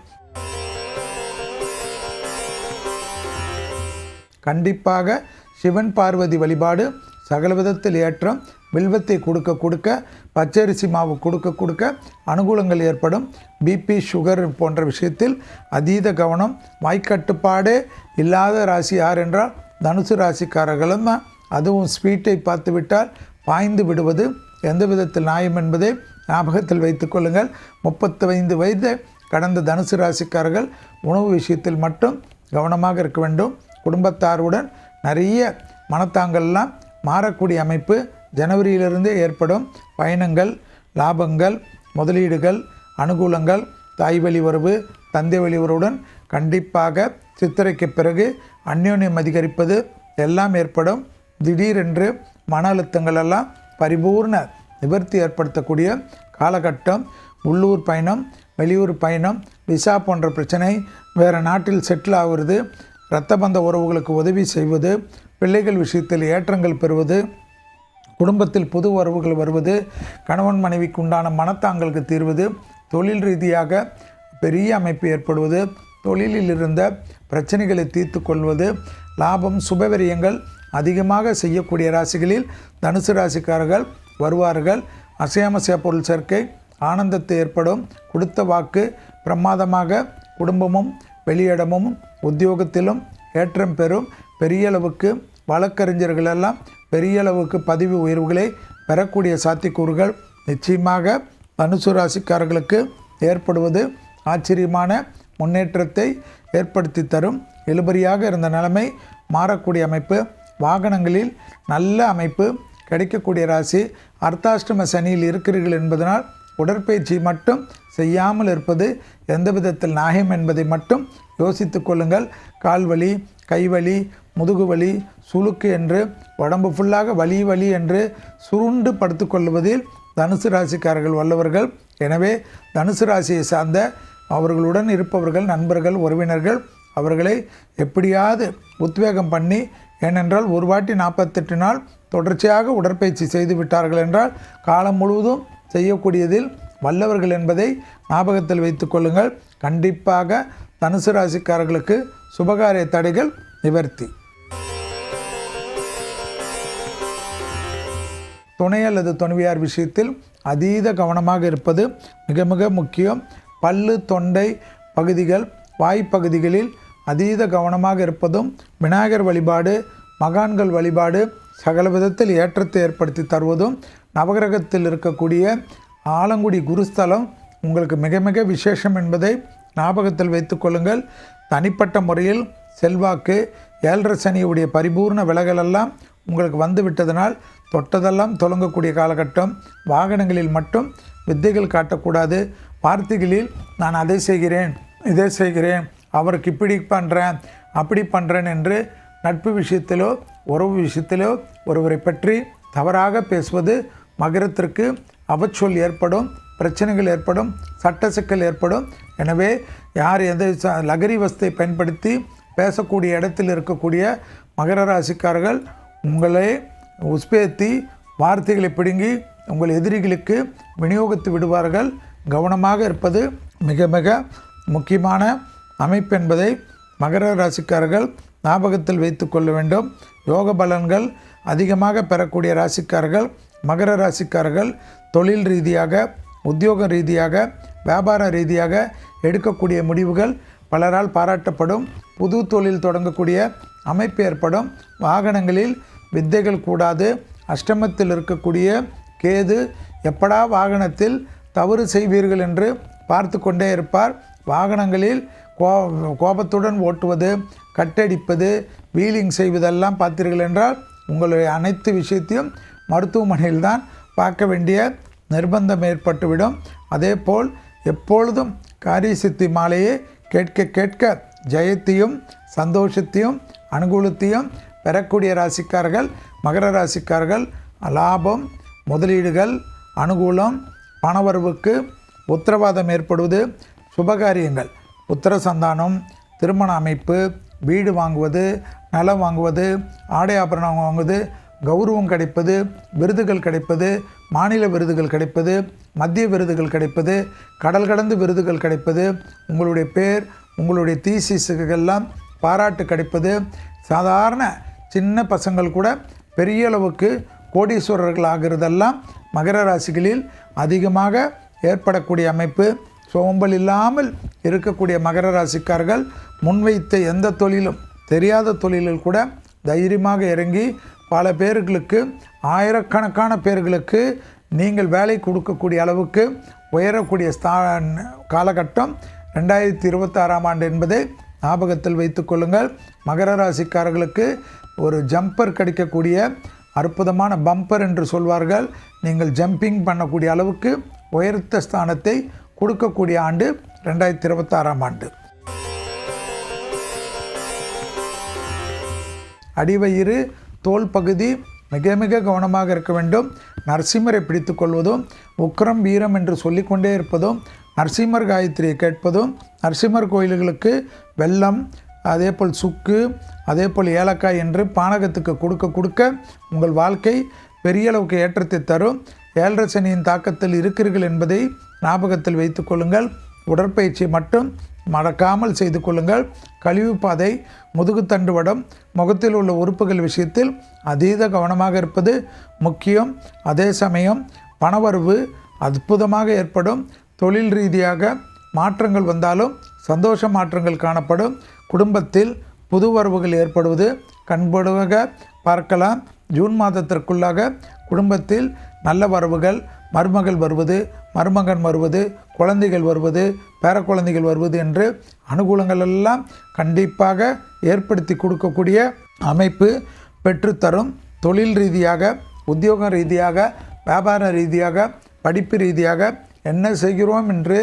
கண்டிப்பாக சிவன் பார்வதி வழிபாடு சகல விதத்தில் ஏற்றம். வில்வத்தை கொடுக்க கொடுக்க, பச்சரிசி மாவு கொடுக்க கொடுக்க அனுகூலங்கள் ஏற்படும். பிபி, சுகர் போன்ற விஷயத்தில் அதீத கவனம். வாய்க்கட்டுப்பாடே இல்லாத ராசி யார் என்றால் தனுசு ராசிக்காரர்களும். அதுவும் ஸ்வீட்டை பார்த்து விட்டால் பாய்ந்து விடுவது எந்த விதத்தில் நியாயம் என்பதை ஞாபகத்தில் வைத்து கொள்ளுங்கள். 35 வயது கடந்த தனுசு ராசிக்காரர்கள் உணவு விஷயத்தில் மட்டும் கவனமாக இருக்க வேண்டும். குடும்பத்தாருடன் நிறைய மனத்தாங்கள்லாம் மாறக்கூடிய அமைப்பு ஜனவரியிலிருந்தே ஏற்படும். பயணங்கள், லாபங்கள், முதலீடுகள், அனுகூலங்கள், தாய் வழி உறவு, தந்தை வழி உறவுடன் கண்டிப்பாக சித்திரைக்கு பிறகு அந்யோன்யம் அதிகரிப்பது எல்லாம் ஏற்படும். திடீரென்று மன அழுத்தங்கள் எல்லாம் பரிபூர்ண நிவர்த்தி ஏற்படுத்தக்கூடிய காலகட்டம். உள்ளூர் பயணம், வெளியூர் பயணம், விசா போன்ற பிரச்சனை, வேறு நாட்டில் செட்டில் ஆகிறது, இரத்த பந்த உறவுகளுக்கு உதவி செய்வது, பிள்ளைகள் விஷயத்தில் ஏற்றங்கள் பெறுவது, குடும்பத்தில் புது உறவுகள் வருவது, கணவன் மனைவிக்கு உண்டான மனத்தாங்களுக்கு தீர்வது, தொழில் ரீதியாக பெரிய அமைப்பு ஏற்படுவது, தொழிலில் இருந்த பிரச்சனைகளை தீர்த்து கொள்வது, லாபம், சுபவிரயங்கள் அதிகமாக செய்யக்கூடிய ராசிகளில் தனுசு ராசிக்காரர்கள் வருவார்கள். அசையாமசைய பொருள் சேர்க்கை ஆனந்தத்தை ஏற்படும். கொடுத்த வாக்கு பிரமாதமாக குடும்பமும் வெளியிடமும் உத்தியோகத்திலும் ஏற்றம் பெறும். பெரிய அளவுக்கு வழக்கறிஞர்கள் எல்லாம் பெரிய அளவுக்கு பதவி உயர்வுகளை பெறக்கூடிய சாத்தியக்கூறுகள் நிச்சயமாக தனுசு ராசிக்காரர்களுக்கு ஏற்படுவது ஆச்சரியமான முன்னேற்றத்தை ஏற்படுத்தி தரும். இழுபறியாக இருந்த நிலைமை மாறக்கூடிய அமைப்பு. வாகனங்களில் நல்ல அமைப்பு கிடைக்கக்கூடிய ராசி. அர்த்தாஷ்டம சனியில் இருக்கிறீர்கள் என்பதனால் உடற்பயிற்சி மட்டும் செய்யாமல் இருப்பது எந்த விதத்தில் நியாயம் என்பதை மட்டும் யோசித்து கொள்ளுங்கள். கால்வலி, கைவலி முதுகு வலி, சுளுக்கு என்று உடம்பு ஃபுல்லாக வலி வலி என்று சுருண்டு படுத்துக்கொள்வதில் தனுசு ராசிக்காரர்கள் வல்லவர்கள். எனவே தனுசு ராசியை சார்ந்த அவர்களுடன் இருப்பவர்கள், நண்பர்கள், உறவினர்கள் அவர்களை எப்படியாவது உத்வேகம் பண்ணி, ஏனென்றால் ஒரு வாட்டி 48 நாள் தொடர்ச்சியாக உடற்பயிற்சி செய்து விட்டார்கள் என்றால் காலம் முழுவதும் செய்யக்கூடியதில் வல்லவர்கள் என்பதை ஞாபகத்தில் வைத்து கொள்ளுங்கள். கண்டிப்பாக தனுசு ராசிக்காரர்களுக்கு சுபகாரிய தடைகள் நிவர்த்தி. துணை அல்லது துணைவியார் விஷயத்தில் அதீத கவனமாக இருப்பது மிக மிக முக்கியம். பல்லு, தொண்டை பகுதிகள், வாய்ப்பகுதிகளில் அதீத கவனமாக இருப்பதும், விநாயகர் வழிபாடு, மகான்கள் வழிபாடு சகல விதத்தில் ஏற்றத்தை ஏற்படுத்தி தருவதும், நவகிரகத்தில் இருக்கக்கூடிய ஆலங்குடி குருஸ்தலம் உங்களுக்கு மிக மிக விசேஷம் என்பதை ஞாபகத்தில் வைத்து கொள்ளுங்கள். தனிப்பட்ட முறையில் செல்வாக்கு, 7.5 சனியுடைய பரிபூர்ண விலகலெல்லாம் உங்களுக்கு வந்து விட்டதனால் தொட்டதெல்லாம் தொடங்கக்கூடிய காலகட்டம். வாகனங்களில் மட்டும் வித்தைகள் காட்டக்கூடாது. வார்த்தைகளில் நான் அதை செய்கிறேன், இதை செய்கிறேன், அவருக்கு இப்படி பண்ணுறேன், அப்படி பண்ணுறேன் என்று நட்பு விஷயத்திலோ உறவு விஷயத்திலோ ஒருவரை பற்றி தவறாக பேசுவது மகரத்திற்கு அவச்சொல் ஏற்படும், பிரச்சனைகள் ஏற்படும், சட்ட சிக்கல் ஏற்படும். எனவே யார் எந்த லகரி வஸ்தை பயன்படுத்தி பேசக்கூடிய இடத்தில் இருக்கக்கூடிய மகர ராசிக்காரர்கள் உங்களை உஸ்பேத்தி வார்த்தைகளை பிடுங்கி உங்கள் எதிரிகளுக்கு விநியோகித்து விடுவார்கள். கவனமாக இருப்பது மிக மிக முக்கியமான அமைப்பு என்பதை மகர ராசிக்காரர்கள் ஞாபகத்தில் வைத்து கொள்ள வேண்டும். யோக பலன்கள் அதிகமாக பெறக்கூடிய ராசிக்காரர்கள் மகர ராசிக்காரர்கள். தொழில் ரீதியாக, உத்தியோக ரீதியாக, வியாபார ரீதியாக எடுக்கக்கூடிய முடிவுகள் பலரால் பாராட்டப்படும். புது தொழில் தொடங்கக்கூடிய அமைப்பு ஏற்படும். வாகனங்களில் வித்தைகள் கூடாது. அஷ்டமத்தில் இருக்கக்கூடிய கேது எப்படா வாகனத்தில் தவறு செய்வீர்கள் என்று பார்த்து கொண்டே இருப்பார். வாகனங்களில் கோபத்துடன் ஓட்டுவது, கட்டடிப்பது, வீலிங் செய்வதெல்லாம் பார்த்தீர்கள் என்றால் உங்களுடைய அனைத்து விஷயத்தையும் மருத்துவமனையில் தான் பார்க்க வேண்டிய நிர்பந்தம் ஏற்பட்டுவிடும். அதேபோல் எப்பொழுதும் காரிய சித்தி மாலையை கேட்க கேட்க ஜெயத்தையும் சந்தோஷத்தையும் அனுகூலத்தையும் பெறக்கூடிய ராசிக்காரர்கள் மகர ராசிக்காரர்கள். லாபம், முதலீடுகள், அனுகூலம், பணவரவுக்கு உத்தரவாதம் ஏற்படுவது, சுபகாரியங்கள், புத்திர சந்தானம், திருமண அமைப்பு, வீடு வாங்குவது, நிலம் வாங்குவது, ஆடை ஆபரணம் வாங்குவது, கௌரவம் கிடைப்பது, விருதுகள் கிடைப்பது, மாநில விருதுகள் கிடைப்பது, மத்திய விருதுகள் கிடைப்பது, கடல் கடந்து விருதுகள் கிடைப்பது, உங்களுடைய பேர், உங்களுடைய தீசிஸுக்கெல்லாம் பாராட்டு கிடைப்பது, சாதாரண சின்ன பசங்கள் கூட பெரிய அளவுக்கு கோடீஸ்வரர்கள் ஆகிறதெல்லாம் மகர ராசிகளில் அதிகமாக ஏற்படக்கூடிய அமைப்பு. சோம்பல் இல்லாமல் இருக்கக்கூடிய மகர ராசிக்காரர்கள் முன்வைத்த எந்த தொழிலும், தெரியாத தொழிலில் கூட தைரியமாக இறங்கி பல பேர்களுக்கு, ஆயிரக்கணக்கான பேர்களுக்கு நீங்கள் வேலை கொடுக்கக்கூடிய அளவுக்கு உயரக்கூடிய காலகட்டம் 2026ஆம் ஆண்டு என்பதை ஞாபகத்தில் வைத்து கொள்ளுங்கள். மகர ராசிக்காரர்களுக்கு ஒரு ஜம்பர் கிடைக்கக்கூடிய அற்புதமான பம்பர் என்று சொல்வார்கள். நீங்கள் ஜம்பிங் பண்ணக்கூடிய அளவுக்கு உயர்த்த ஸ்தானத்தை கொடுக்கக்கூடிய ஆண்டு 2026ஆம் ஆண்டு. அடிவயிறு, தோல் பகுதி மிக மிக கவனமாக இருக்க வேண்டும். நரசிம்மரை பிடித்து கொள்வதும், உக்கிரம் வீரம் என்று சொல்லிக்கொண்டே இருப்பதும், நரசிம்மர் காயத்ரியை கேட்பதும், நரசிம்மர் கோயில்களுக்கு வெல்லம், அதேபோல் சுக்கு, அதேபோல் ஏலக்காய் என்று பானகத்துக்கு கொடுக்க கொடுக்க உங்கள் வாழ்க்கை பெரிய அளவுக்கு ஏற்றத்தை தரும். 7.5 சனியின் தாக்கத்தில் இருக்கிறீர்கள் என்பதை ஞாபகத்தில் வைத்து கொள்ளுங்கள். உடற்பயிற்சி மட்டும் மறக்காமல் செய்து கொள்ளுங்கள். கழிவு பாதை, முதுகுத்தண்டு வடம், முகத்தில் உள்ள உறுப்புகள் விஷயத்தில் அதீத கவனமாக இருப்பது முக்கியம். அதே சமயம் பணவரவு அற்புதமாக ஏற்படும். தொழில் ரீதியாக மாற்றங்கள் வந்தாலும் சந்தோஷ மாற்றங்கள் காணப்படும். குடும்பத்தில் புது வரவுகள் ஏற்படுவது கண்படுவாக பார்க்கலாம். ஜூன் மாதத்திற்குள்ளாக குடும்பத்தில் நல்ல வரவுகள், மருமகள் வருவது, மருமகன் வருவது, குழந்தைகள் வருவது, பேரக்குழந்தைகள் வருவது என்று அனுகூலங்கள் எல்லாம் கண்டிப்பாக ஏற்படுத்தி கொடுக்கக்கூடிய அமைப்பு பெற்றுத்தரும். தொழில் ரீதியாக, உத்தியோக ரீதியாக, வியாபார ரீதியாக, படிப்பு ரீதியாக என்ன செய்கிறோம் என்று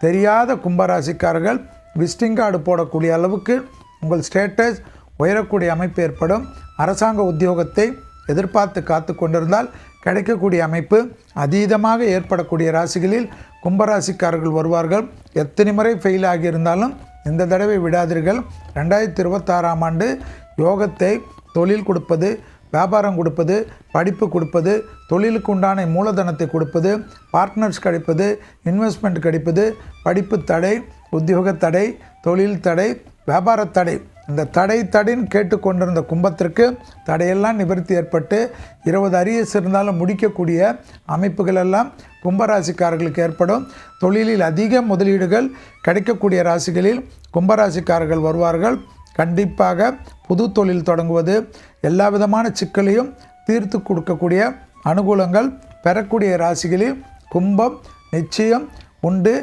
தெரியாத கும்பராசிக்காரர்கள் விசிட்டிங் கார்டு போடக்கூடிய அளவுக்கு உங்கள் ஸ்டேட்டஸ் உயரக்கூடிய அமைப்பு ஏற்படும். அரசாங்க உத்தியோகத்தை எதிர்பார்த்து காத்து கொண்டிருந்தால் கிடைக்கக்கூடிய அமைப்பு அதீதமாக ஏற்படக்கூடிய ராசிகளில் கும்பராசிக்காரர்கள் வருவார்கள். எத்தனை முறை ஃபெயில் ஆகியிருந்தாலும் இந்த தடவை விடாதீர்கள். 2026ஆம் ஆண்டு யோகத்தை தொழில் கொடுப்பது, வியாபாரம் கொடுப்பது, படிப்பு கொடுப்பது, தொழிலுக்கு உண்டான மூலதனத்தை கொடுப்பது, பார்ட்னர்ஸ் கிடைப்பது, இன்வெஸ்ட்மெண்ட் கிடைப்பது, படிப்பு தடை, உத்தியோக தடை, தொழில் தடை, வியாபார தடை, இந்த தடைன்னு கேட்டுக்கொண்டிருந்த கும்பத்திற்கு தடையெல்லாம் நிவர்த்தி ஏற்பட்டு 20 அரியர்ஸ் இருந்தாலும் முடிக்கக்கூடிய அமைப்புகள் எல்லாம் கும்பராசிக்காரர்களுக்கு ஏற்படும். தொழிலில் அதிக முதலீடுகள் கிடைக்கக்கூடிய ராசிகளில் கும்பராசிக்காரர்கள் வருவார்கள். கண்டிப்பாக புது தொழில் தொடங்குவது, எல்லா விதமான சிக்கலையும் தீர்த்து கொடுக்கக்கூடிய அனுகூலங்கள் பெறக்கூடிய ராசிகளில் கும்பம் நிச்சயம் உண்டு.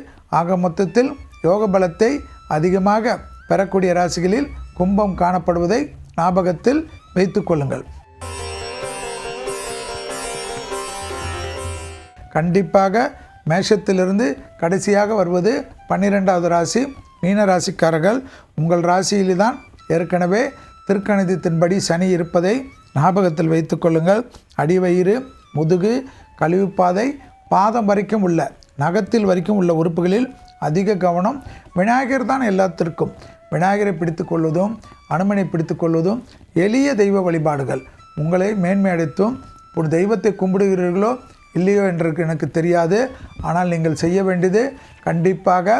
ஆக மொத்தத்தில் யோக பலத்தை அதிகமாக பெறக்கூடிய ராசிகளில் கும்பம் காணப்படுவதை ஞாபகத்தில் வைத்துக் கொள்ளுங்கள். கண்டிப்பாக மேஷத்திலிருந்து கடைசியாக வருவது 12வது ராசி மீன ராசிக்காரர்கள். உங்கள் ராசியில் தான் ஏற்கனவே திருக்கணிதத்தின்படி சனி இருப்பதை ஞாபகத்தில் வைத்து கொள்ளுங்கள். அடிவயிறு, முதுகு, கழிவுப்பாதை, பாதம் வரைக்கும் உள்ள நகத்தில் வரைக்கும் உள்ள உறுப்புகளில் அதிக கவனம். விநாயகர் தான் எல்லாத்திற்கும். விநாயகரை பிடித்து கொள்வதும் அனுமனை பிடித்து கொள்வதும் எளிய தெய்வ வழிபாடுகள் உங்களை மேன்மையடைத்தும். ஒரு தெய்வத்தை கும்பிடுகிறீர்களோ இல்லையோ என்று எனக்கு தெரியாது. ஆனால் நீங்கள் செய்ய வேண்டியது கண்டிப்பாக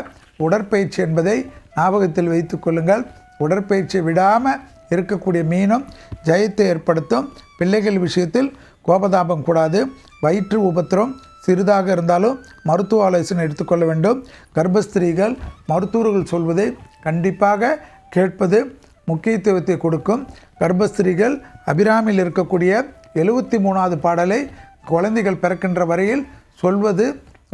உடற்பயிற்சி என்பதை ஞாபகத்தில் வைத்து கொள்ளுங்கள். உடற்பயிற்சியை விடாமல் இருக்கக்கூடிய மீனம் ஜெயத்தை ஏற்படுத்தும். பிள்ளைகள் விஷயத்தில் கோபதாபம் கூடாது. வயிற்று உபத்திரம் சிறிதாக இருந்தாலும் மருத்துவ ஆலோசனை எடுத்துக்கொள்ள வேண்டும். கர்ப்பஸ்திரீகள் மருத்துவர்கள் சொல்வதை கண்டிப்பாக கேட்பது முக்கியத்துவத்தை கொடுக்கும். கர்ப்பஸ்திரீகள் அபிராமியில் இருக்கக்கூடிய 73வது பாடலை குழந்தைகள் பிறக்கின்ற வரையில் சொல்வது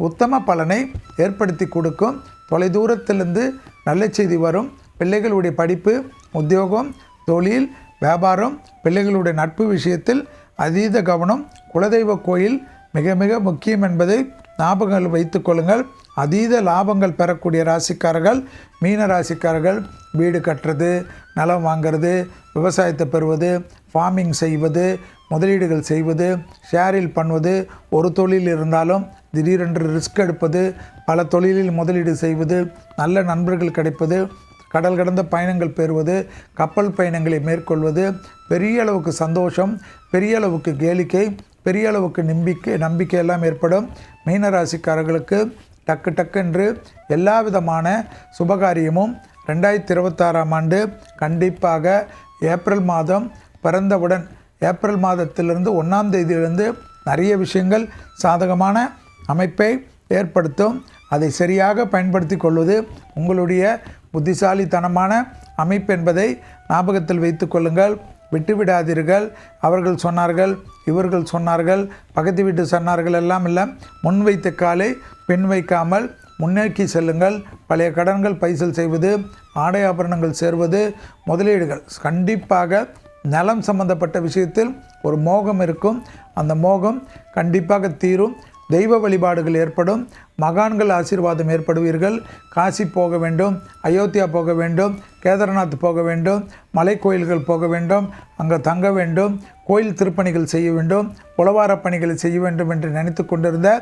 உத்தம பலனை ஏற்படுத்தி கொடுக்கும். தொலைதூரத்திலிருந்து நல்ல செய்தி வரும். பிள்ளைகளுடைய படிப்பு, உத்தியோகம், தொழில், வியாபாரம், பிள்ளைகளுடைய நட்பு விஷயத்தில் அதீத கவனம். குலதெய்வ கோயில் மிக மிக முக்கியம் என்பதை ஞாபகங்கள் வைத்து கொள்ளுங்கள். அதீத லாபங்கள் பெறக்கூடிய ராசிக்காரர்கள் மீன ராசிக்காரர்கள். வீடு கட்டுறது, நிலம் வாங்கிறது, விவசாயத்தை பெறுவது, ஃபார்மிங் செய்வது, முதலீடுகள் செய்வது, ஷேரில் பண்ணுவது, ஒரு தொழில் இருந்தாலும் திடீரென்று ரிஸ்க் எடுப்பது, பல தொழிலில் முதலீடு செய்வது, நல்ல நண்பர்கள் கிடைப்பது, கடல் கடந்த பயணங்கள் பெறுவது, கப்பல் பயணங்களை மேற்கொள்வது, பெரிய அளவுக்கு சந்தோஷம், பெரிய அளவுக்கு கேளிக்கை, பெரிய அளவுக்கு நம்பிக்கை எல்லாம் ஏற்படும். மீனராசிக்காரர்களுக்கு டக்கு எல்லா விதமான சுபகாரியமும் 2026ஆம் ஆண்டு கண்டிப்பாக ஏப்ரல் மாதம் பிறந்தவுடன் ஏப்ரல் மாதத்திலிருந்து 1ஆம் தேதியிலிருந்து நிறைய விஷயங்கள் சாதகமான அமைப்பை ஏற்படுத்தும். அதை சரியாக பயன்படுத்தி கொள்வது உங்களுடைய புத்திசாலித்தனமான அமைப்பு என்பதை ஞாபகத்தில் வைத்து கொள்ளுங்கள். விட்டுவிடாதீர்கள். அவர்கள் சொன்னார்கள், இவர்கள் சொன்னார்கள், பக்கத்து வீட்டு சொன்னார்கள் எல்லாம் முன்வைத்த காலை பின் வைக்காமல் முன்னோக்கி செல்லுங்கள். பழைய கடன்கள் பைசல் செய்வது, ஆடை ஆபரணங்கள் சேர்வது, முதலீடுகள் கண்டிப்பாக நலம் சம்பந்தப்பட்ட விஷயத்தில் ஒரு மோகம் இருக்கும். அந்த மோகம் கண்டிப்பாக தீரும். தெய்வ வழிபாடுகள் ஏற்படும். மகான்கள் ஆசீர்வாதம் ஏற்படுவீர்கள். காசி போக வேண்டும், அயோத்தியா போக வேண்டும், கேதார்நாத் போக வேண்டும், மலை கோயில்கள் போக வேண்டும், அங்கே தங்க வேண்டும், கோயில் திருப்பணிகள் செய்ய வேண்டும், உழவார பணிகளை செய்ய வேண்டும் என்று நினைத்து கொண்டிருந்த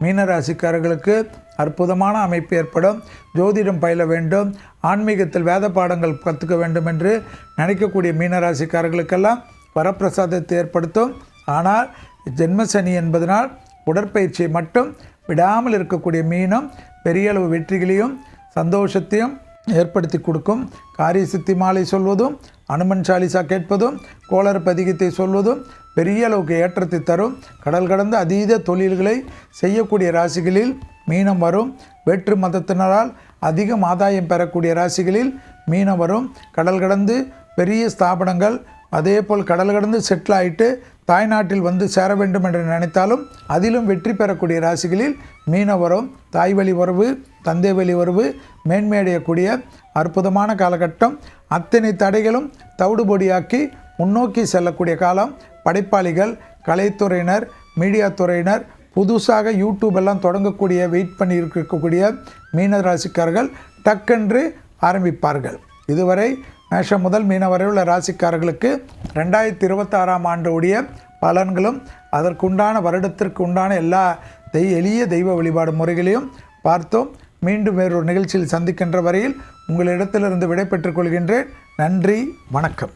மீனராசிக்காரர்களுக்கு அற்புதமான அமைப்பு ஏற்படும். ஜோதிடம் பயில வேண்டும், ஆன்மீகத்தில் வேத பாடங்கள் கற்றுக்க வேண்டும் என்று நினைக்கக்கூடிய மீனராசிக்காரர்களுக்கெல்லாம் வரப்பிரசாதத்தை ஏற்படுத்தும். ஆனால் ஜென்மசனி என்பதனால் உடற்பயிற்சியை மட்டும் விடாமல் இருக்கக்கூடிய மீனம் பெரிய அளவு வெற்றிகளையும் சந்தோஷத்தையும் ஏற்படுத்தி கொடுக்கும். காரிய சித்தி மாலை சொல்வதும், அனுமன் சாலிசா கேட்பதும், கோளறு பதிகத்தை சொல்வதும் பெரிய அளவுக்கு ஏற்றத்தை தரும். கடல் கடந்த அதீத தொழில்களை செய்யக்கூடிய ராசிகளில் மீனம் வரும். வேற்று மதத்தினரால் அதிகம் ஆதாயம் பெறக்கூடிய ராசிகளில் மீனம் வரும். கடல் கடந்து பெரிய ஸ்தாபனங்கள், அதே போல் கடல் கடந்து செட்டில் ஆகிட்டு தாய்நாட்டில் வந்து சேர வேண்டும் என்று நினைத்தாலும் அதிலும் வெற்றி பெறக்கூடிய ராசிகளில் மீன வரும். தாய் வழி உறவு, தந்தை வழி உறவு மேன்மையடையக்கூடிய அற்புதமான காலகட்டம். அத்தனை தடைகளும் தவிடுபொடியாக்கி முன்னோக்கி செல்லக்கூடிய காலம். படைப்பாளிகள், கலைத்துறையினர், மீடியா துறையினர், புதுசாக யூடியூப் எல்லாம் தொடங்கக்கூடிய வெயிட் பண்ணி இருக்கக்கூடிய மீன ராசிக்காரர்கள் டக்கென்று ஆரம்பிப்பார்கள். இதுவரை மேஷம் முதல் மீனம் வரை உள்ள ராசிக்காரர்களுக்கு 2026ஆம் ஆண்டு உடைய பலன்களும் அதற்குண்டான வருடத்திற்கு உண்டான எல்லா எளிய தெய்வ வழிபாடு முறைகளையும் பார்த்தோம். மீண்டும் வேறொரு நிகழ்ச்சியில் சந்திக்கின்ற வரையில் உங்களிடத்திலிருந்து விடை பெற்றுக் கொள்கின்றேன். நன்றி, வணக்கம்.